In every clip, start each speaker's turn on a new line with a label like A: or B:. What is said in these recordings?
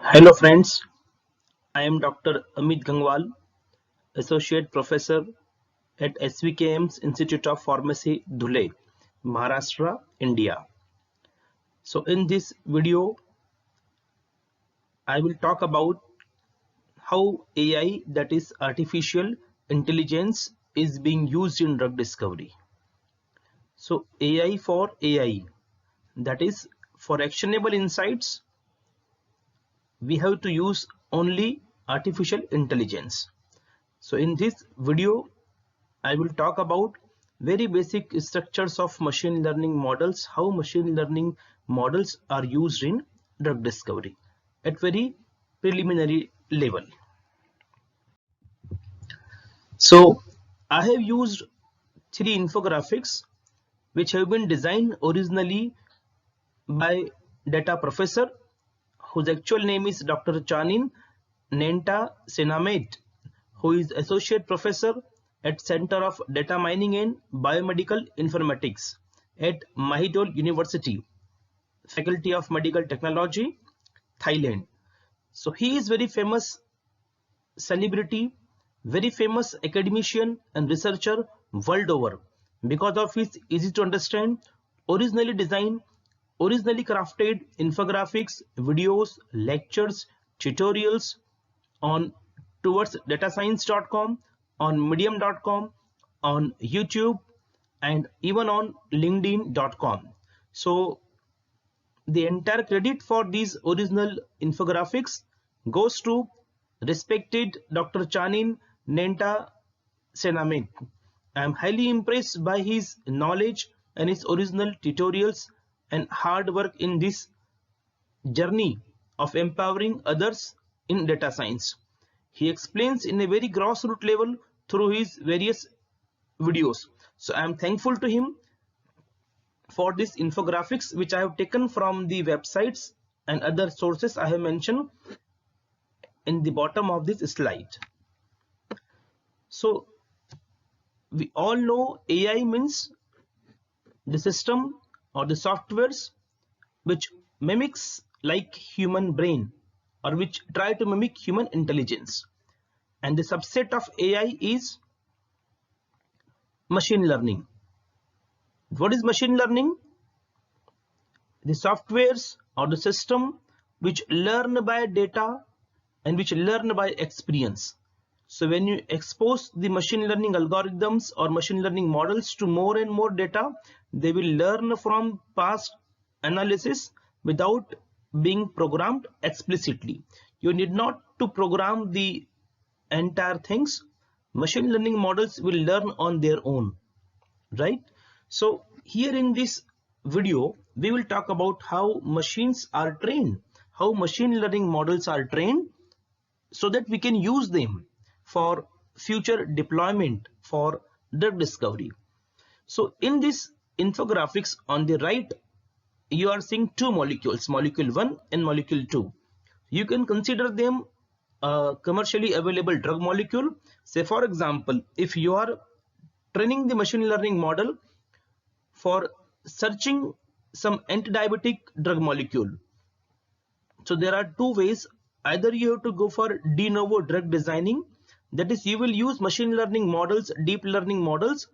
A: Hello friends, I am Dr. Amit Gangwal, Associate Professor at SVKM's Institute of Pharmacy, Dhule, Maharashtra, India. So in this video, I will talk about how AI, that is artificial intelligence, is being used in drug discovery. So AI for AI, that is for actionable insights, we have to use only artificial intelligence. So in this video, I will talk about very basic structures of machine learning models, how machine learning models are used in drug discovery at very preliminary level. So I have used three infographics which have been designed originally by data professor whose actual name is Dr. Chanin Nenta Senamet, who is associate professor at Center of Data Mining and Biomedical Informatics at Mahidol University, Faculty of Medical Technology, Thailand. So he is very famous celebrity, very famous academician and researcher world over because of his easy to understand, originally designed, originally crafted infographics, videos, lectures, tutorials on towards datascience.com, on medium.com, on YouTube, and even on linkedin.com. So the entire credit for these original infographics goes to respected Dr. Chanin Nenta Senamit. I am highly impressed by his knowledge and his original tutorials and hard work in this journey of empowering others in data science. He explains in a very grassroots level through his various videos. So I am thankful to him for this infographics which I have taken from the websites and other sources I have mentioned in the bottom of this slide. So we all know AI means the system or the softwares which mimics like human brain or which try to mimic human intelligence, and the subset of AI is machine learning. What is machine learning? The softwares or the system which learn by data and which learn by experience. So when you expose the machine learning algorithms or machine learning models to more and more data, they will learn from past analysis without being programmed explicitly. You need not to program the entire things. Machine learning models will learn on their own, right? So here in this video, we will talk about how machines are trained, how machine learning models are trained so that we can use them for future deployment for drug discovery. So in this infographics on the right, you are seeing two molecules, molecule 1 and molecule 2. You can consider them a commercially available drug molecule. Say for example, if you are training the machine learning model for searching some anti-diabetic drug molecule, so there are two ways. Either you have to go for de novo drug designing, that is you will use machine learning models, deep learning models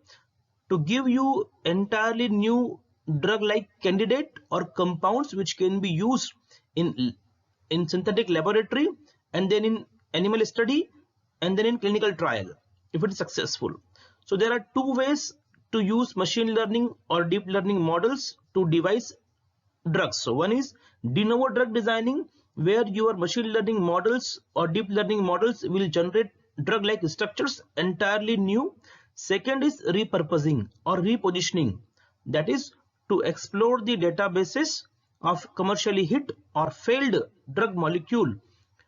A: to give you entirely new drug like candidate or compounds which can be used in synthetic laboratory and then in animal study and then in clinical trial if it is successful. So there are two ways to use machine learning or deep learning models to devise drugs. So one is de novo drug designing, where your machine learning models or deep learning models will generate drug like structures entirely new. Second is repurposing or repositioning, that is to explore the databases of commercially hit or failed drug molecule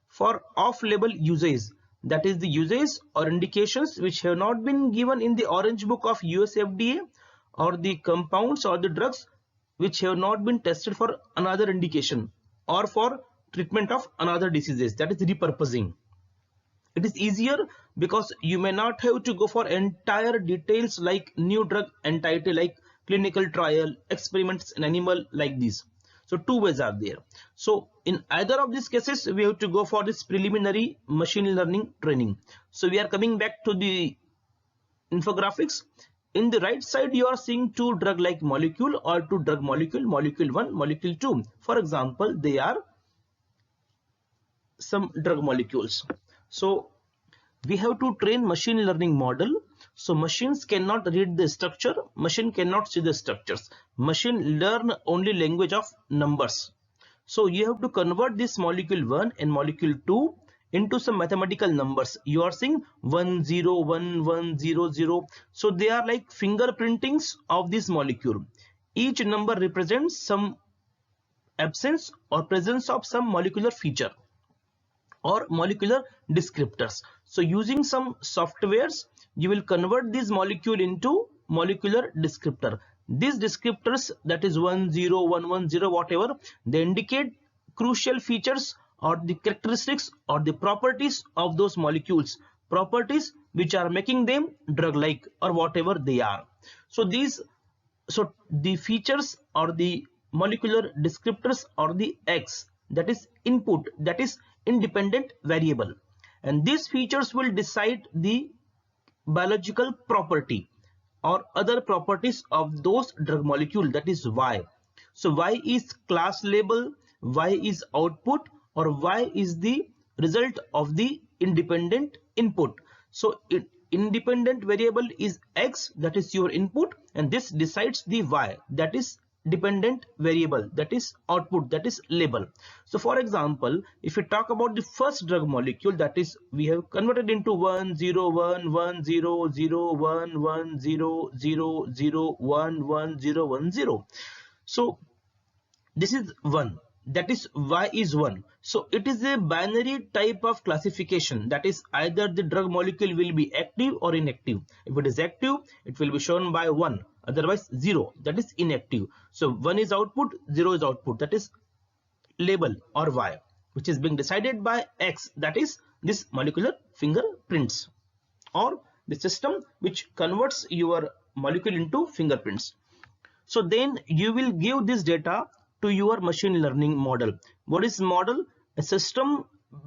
A: for off-label usage, that is the usage or indications which have not been given in the orange book of US FDA, or the compounds or the drugs which have not been tested for another indication or for treatment of another diseases, that is repurposing. It is easier because you may not have to go for entire details like new drug entity like clinical trial experiments in animal like this. So two ways are there. So in either of these cases, we have to go for this preliminary machine learning training. So we are coming back to the infographics. In the right side, you are seeing two drug-like molecule or two drug molecule, molecule 1, molecule 2. For example, they are some drug molecules. So we have to train machine learning model. So machines cannot read the structure, machine cannot see the structures. Machine learn only language of numbers. So you have to convert this molecule 1 and molecule 2 into some mathematical numbers. You are seeing 1 0 1 1 0 0. So they are like fingerprintings of this molecule. Each number represents some absence or presence of some molecular feature or molecular descriptors. So using some softwares, you will convert this molecule into molecular descriptor. These descriptors, that is 1 0 1 1 0 whatever, they indicate crucial features or the characteristics or the properties of those molecules, properties which are making them drug like or whatever they are. So the features or the molecular descriptors or the X, that is input, that is independent variable, and these features will decide the biological property or other properties of those drug molecule, that is Y. So Y is class label, Y is output, or Y is the result of the independent input. So independent variable is X, that is your input, and this decides the Y, that is dependent variable, that is output, that is label. So for example, if we talk about the first drug molecule, that is we have converted into 1 0 1 1 0 0 1 1 0 0 0 1 1 0 1 0. So this is 1, that is Y is 1. So it is a binary type of classification, that is either the drug molecule will be active or inactive. If it is active, it will be shown by 1, otherwise 0, that is inactive. So 1 is output, 0 is output, that is label or Y, which is being decided by X, that is this molecular fingerprints or the system which converts your molecule into fingerprints. So then you will give this data to your machine learning model. What is model? A system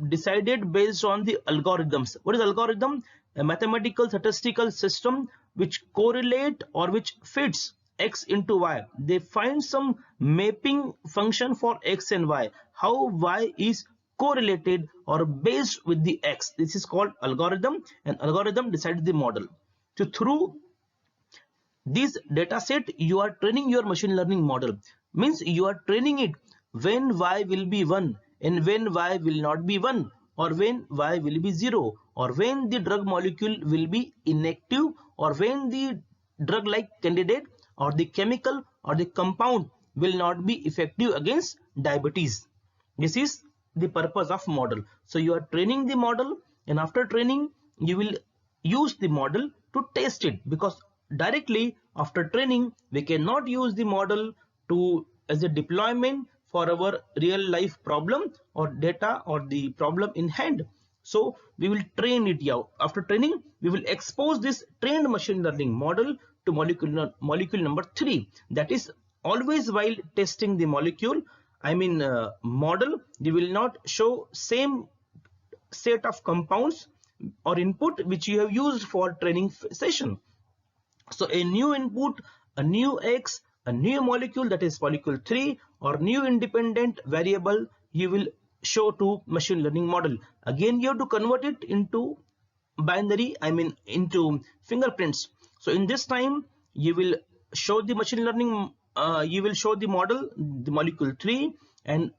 A: decided based on the algorithms. What is algorithm? A mathematical statistical system which correlate or which fits X into Y. They find some mapping function for X and Y, how Y is correlated or based with the X. This is called algorithm, and algorithm decides the model. So through this data set, you are training your machine learning model. Means you are training it when Y will be 1 and when Y will not be 1, or when Y will be 0, or when the drug molecule will be inactive, or when the drug like candidate or the chemical or the compound will not be effective against diabetes. This is the purpose of model. So you are training the model, and after training you will use the model to test it, because directly after training we cannot use the model to as a deployment for our real life problem or data or the problem in hand. So we will train it out. After training, we will expose this trained machine learning model to molecule number 3. That is, always while testing the molecule, model, they will not show same set of compounds or input which you have used for training session. So a new input, a new X, a new molecule, that is molecule 3, or new independent variable you will show to machine learning model. Again you have to convert it into binary, into fingerprints. So in this time you will show the machine learning, you will show the model, the molecule 3, and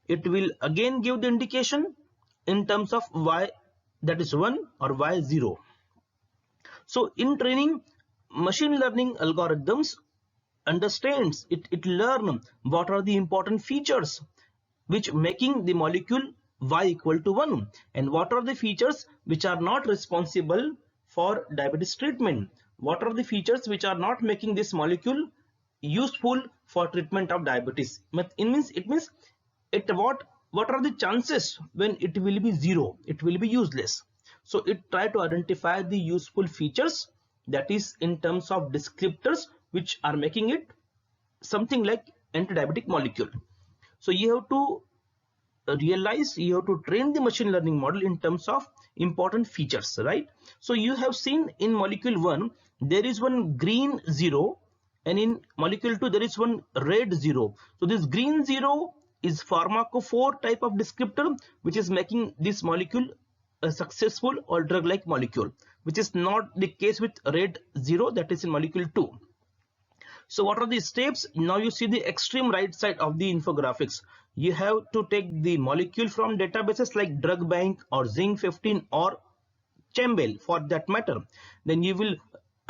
A: it will again give the indication in terms of Y, that is 1, or Y 0. So in training, machine learning algorithms understands, it learn what are the important features which making the molecule Y equal to 1, and what are the features which are not responsible for diabetes treatment, what are the features which are not making this molecule useful for treatment of diabetes. What are the chances when it will be 0, it will be useless. So it try to identify the useful features, that is in terms of descriptors which are making it something like anti-diabetic molecule. So you have to realize, you have to train the machine learning model in terms of important features, right? So you have seen in molecule 1 there is one green 0, and in molecule 2 there is one red 0. So this green 0 is pharmacophore type of descriptor, which is making this molecule a successful or drug like molecule, which is not the case with red 0, that is in molecule 2. So what are the steps? Now you see the extreme right side of the infographics. You have to take the molecule from databases like Drug Bank or Zinc 15 or Chembel for that matter. Then you will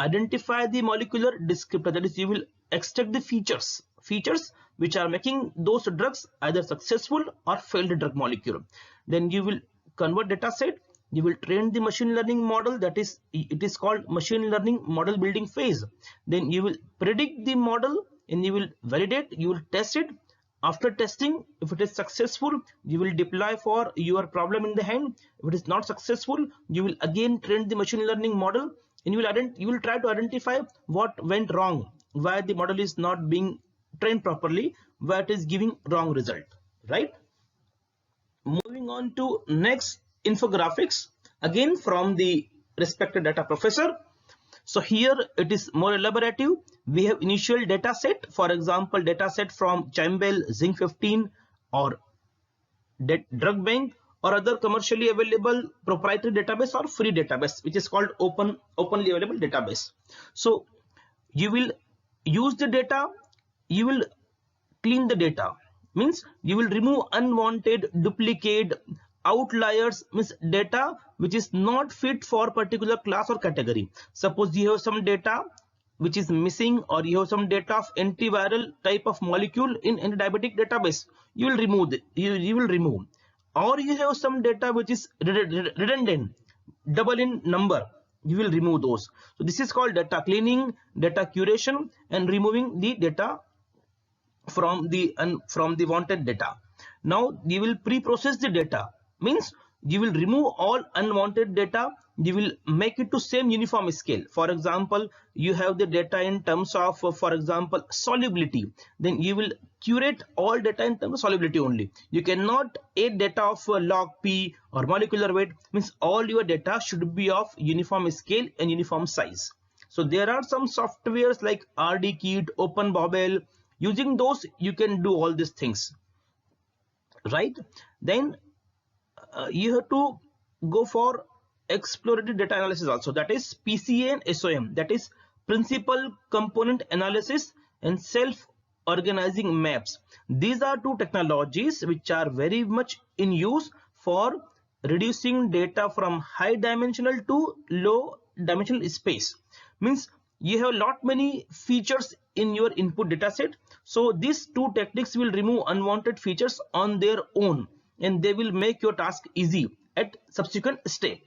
A: identify the molecular descriptor, that is you will extract the features which are making those drugs either successful or failed drug molecule. Then you will convert data set, you will train the machine learning model, that is it is called machine learning model building phase. Then you will predict the model and you will validate, you will test it. After testing, if it is successful, you will deploy for your problem in the hand. If it is not successful, you will again train the machine learning model and you will try to identify what went wrong, why the model is not being trained properly, why it is giving wrong result, right? Moving on to next infographics, again from the respected data professor. So here it is more elaborative. We have initial data set, for example data set from Chembel, Zinc 15 or Drug Bank or other commercially available proprietary database or free database, which is called openly available database. So you will use the data, you will clean the data, means you will remove unwanted, duplicate, outliers, means data which is not fit for particular class or category. Suppose you have some data which is missing, or you have some data of antiviral type of molecule in anti-diabetic database, you will remove it, you will remove. Or you have some data which is redundant, double in number, you will remove those. So this is called data cleaning, data curation, and removing the data from the wanted data. Now you will pre-process the data, means you will remove all unwanted data, you will make it to same uniform scale. For example, you have the data in terms of for example solubility, then you will curate all data in terms of solubility only. You cannot add data of log p or molecular weight, means all your data should be of uniform scale and uniform size. So there are some softwares like RDKit, OpenBabel. Using those you can do all these things, right? Then you have to go for exploratory data analysis also, that is PCA and SOM, that is principal component analysis and self-organizing maps. These are two technologies which are very much in use for reducing data from high dimensional to low dimensional space. Means you have lot many features in your input data set. So these two techniques will remove unwanted features on their own, and they will make your task easy at subsequent step.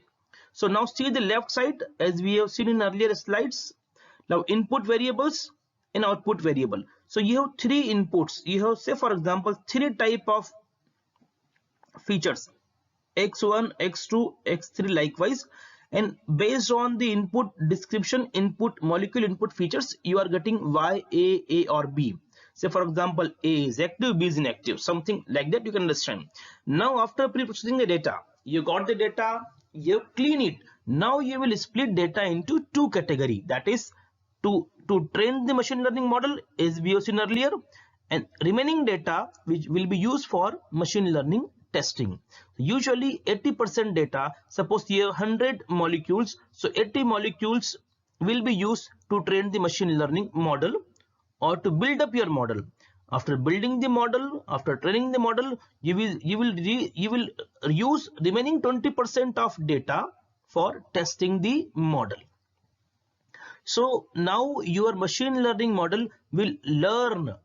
A: So now see the left side, as we have seen in earlier slides. Now input variables and output variable. So you have three inputs. You have, say for example, three type of features, x1, x2, x3 likewise, and based on the input description, input molecule input features, you are getting y, a or b. Say for example, A is active, B is inactive, something like that, you can understand. Now after pre-processing the data, you got the data, you clean it. Now you will split data into two categories, that is to train the machine learning model as we have seen earlier, and remaining data which will be used for machine learning testing. Usually 80% data, suppose you have 100 molecules, so 80 molecules will be used to train the machine learning model or to build up your model. After building the model, after training the model, you will use remaining 20% of data for testing the model. So now your machine learning model will learn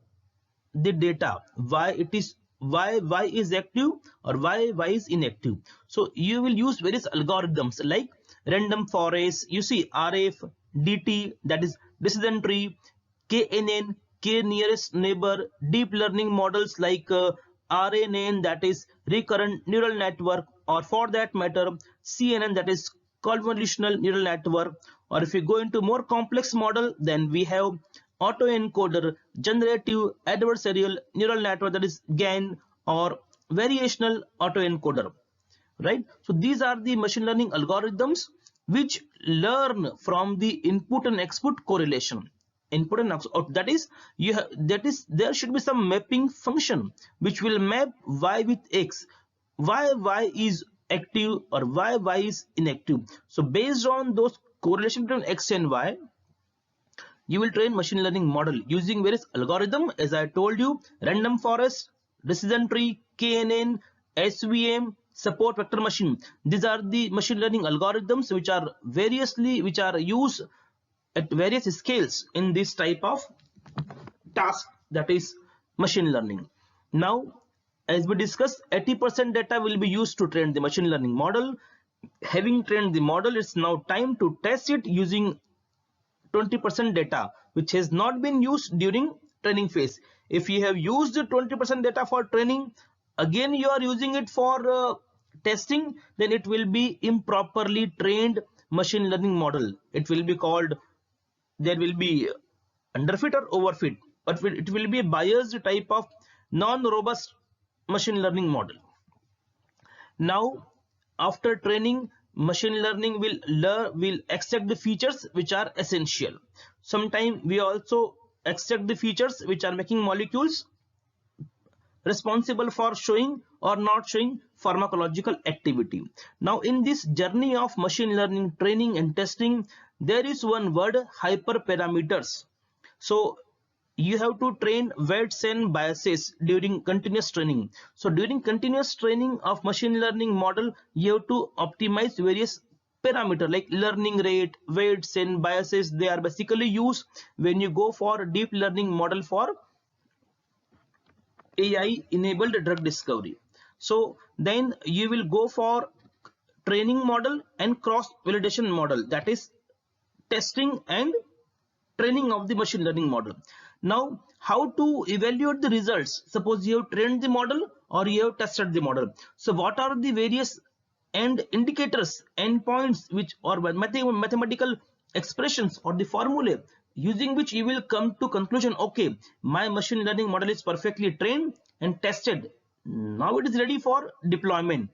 A: the data, why it is y is active or y is inactive. So you will use various algorithms like random forest, you see RF, DT, that is decision tree, KNN, K nearest neighbor, deep learning models like RNN, that is recurrent neural network, or for that matter CNN, that is convolutional neural network. Or if you go into more complex model, then we have autoencoder, generative adversarial neural network, that is GAN, or variational autoencoder, right? So these are the machine learning algorithms which learn from the input and output correlation. Input and output, that is, there should be some mapping function which will map y with x, why y is active or why y is inactive. So based on those correlation between x and y, you will train machine learning model using various algorithm, as I told you: random forest, decision tree, KNN, SVM, support vector machine. These are the machine learning algorithms which are used at various scales in this type of task, that is machine learning. Now, as we discussed, 80% data will be used to train the machine learning model. Having trained the model, it's now time to test it using 20% data which has not been used during training phase. If you have used 20% data for training, again you are using it for testing, then it will be improperly trained machine learning model. It will be called, there will be underfit or overfit, but it will be a biased type of non-robust machine learning model. Now, after training, machine learning will extract the features which are essential. Sometimes we also extract the features which are making molecules responsible for showing or not showing pharmacological activity. Now, in this journey of machine learning training and testing, there is one word: hyperparameters. So you have to train weights and biases during continuous training. So during continuous training of machine learning model, you have to optimize various parameters like learning rate, weights and biases. They are basically used when you go for deep learning model for AI enabled drug discovery. So then you will go for training model and cross validation model, that is testing and training of the machine learning model. Now, how to evaluate the results? Suppose you have trained the model or you have tested the model. So what are the various end indicators, endpoints, which or mathematical expressions or the formulae using which you will come to conclusion, okay, my machine learning model is perfectly trained and tested. Now it is ready for deployment.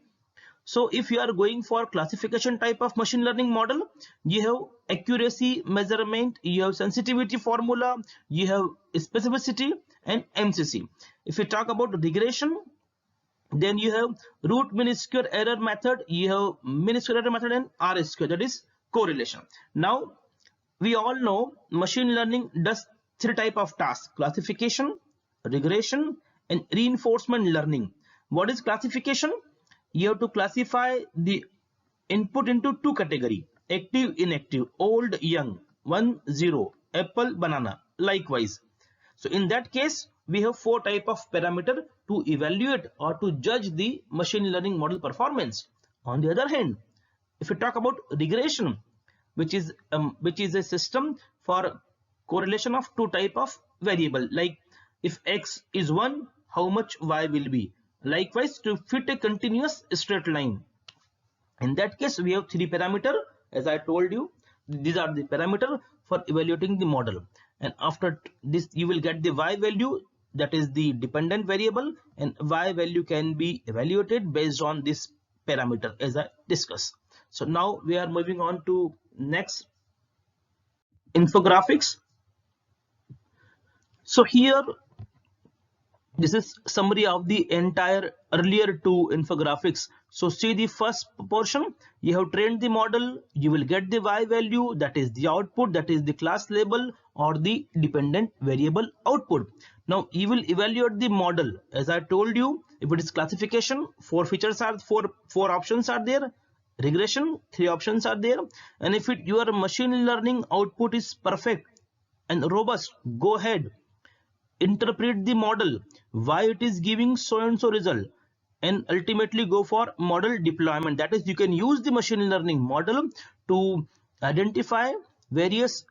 A: So if you are going for classification type of machine learning model, you have accuracy measurement, you have sensitivity formula, you have specificity and MCC. If you talk about regression, then you have root mean square error method, you have mean square error method, and R square, that is correlation. Now we all know machine learning does three type of tasks: classification, regression and reinforcement learning. What is classification? You have to classify the input into two categories: active, inactive, old, young, 1, 0, apple, banana, likewise. So in that case, we have four type of parameter to evaluate or to judge the machine learning model performance. On the other hand, if we talk about regression, which is a system for correlation of two type of variable, like if x is 1, how much y will be. Likewise, to fit a continuous straight line. In that case, we have three parameter. As I told you, these are the parameter for evaluating the model. And after this, you will get the y value, that is the dependent variable, and y value can be evaluated based on this parameter, as I discussed. So now we are moving on to next, infographics. So here, this is summary of the entire earlier two infographics. So see the first portion. You have trained the model, you will get the y value, that is the output, that is the class label or the dependent variable output. Now you will evaluate the model. As I told you, if it is classification, four options are there. Regression, three options are there. And if your machine learning output is perfect and robust, go ahead, interpret the model, why it is giving so and so result, and ultimately go for model deployment. That is, you can use the machine learning model to identify various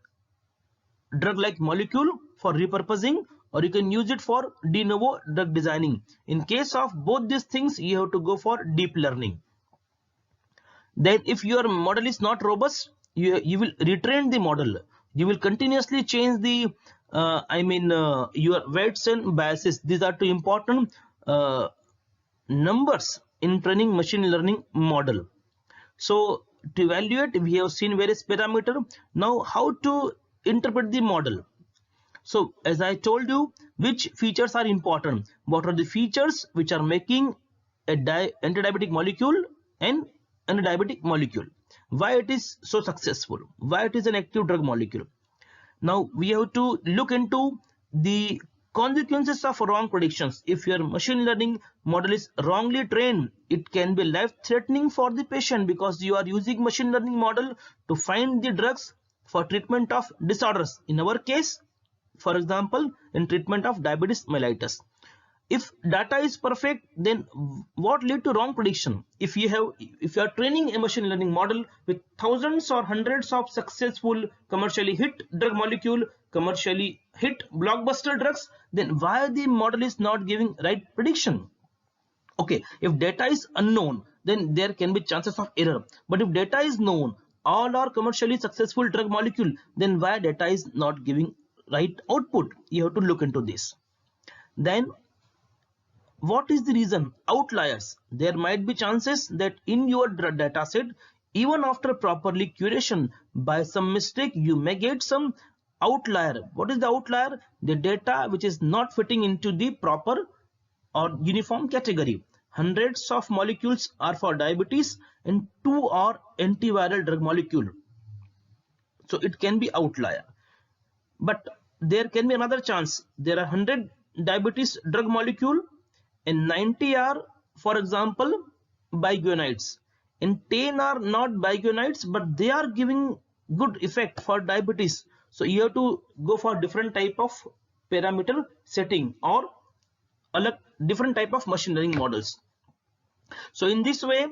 A: drug like molecule for repurposing, or you can use it for de novo drug designing. In case of both these things, you have to go for deep learning. Then if your model is not robust, you will retrain the model. You will continuously change the your weights and biases. These are two important numbers in training machine learning model. So to evaluate, we have seen various parameters. Now how to interpret the model? So as I told you, which features are important? What are the features which are making a anti-diabetic molecule and anti-diabetic molecule? Why it is so successful? Why it is an active drug molecule? Now we have to look into the consequences of wrong predictions. If your machine learning model is wrongly trained, it can be life-threatening for the patient, because you are using machine learning model to find the drugs for treatment of disorders. In our case, for example, in treatment of diabetes mellitus. If data is perfect, then what lead to wrong prediction? If you are training a machine learning model with thousands or hundreds of successful commercially hit drug molecule, commercially hit blockbuster drugs, then why the model is not giving right prediction? Okay, if data is unknown, then there can be chances of error. But if data is known, all are commercially successful drug molecule, then why data is not giving right output? You have to look into this. Then what is the reason? Outliers. There might be chances that in your data set, even after properly curation, by some mistake you may get some outlier. What is the outlier? The data which is not fitting into the proper or uniform category. Hundreds of molecules are for diabetes and 2 are antiviral drug molecule. So it can be outlier. But there can be another chance. There are 100 diabetes drug molecule and 90 are, for example, biguanides, and 10 are not biguanides, but they are giving good effect for diabetes. So you have to go for different type of parameter setting or different type of machine learning models. So in this way,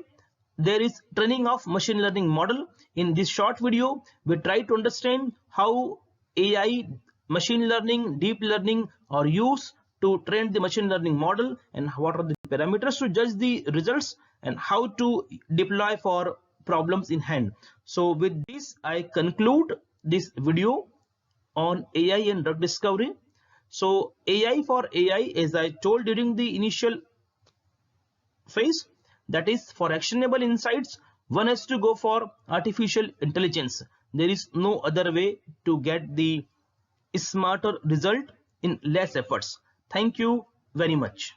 A: there is training of machine learning model. In this short video, we try to understand how AI, machine learning, deep learning are used to train the machine learning model, and what are the parameters to judge the results, and how to deploy for problems in hand. So with this, I conclude this video on AI and drug discovery. So AI for AI, as I told during the initial phase, that is for actionable insights, one has to go for artificial intelligence. There is no other way to get the smarter result in less efforts. Thank you very much.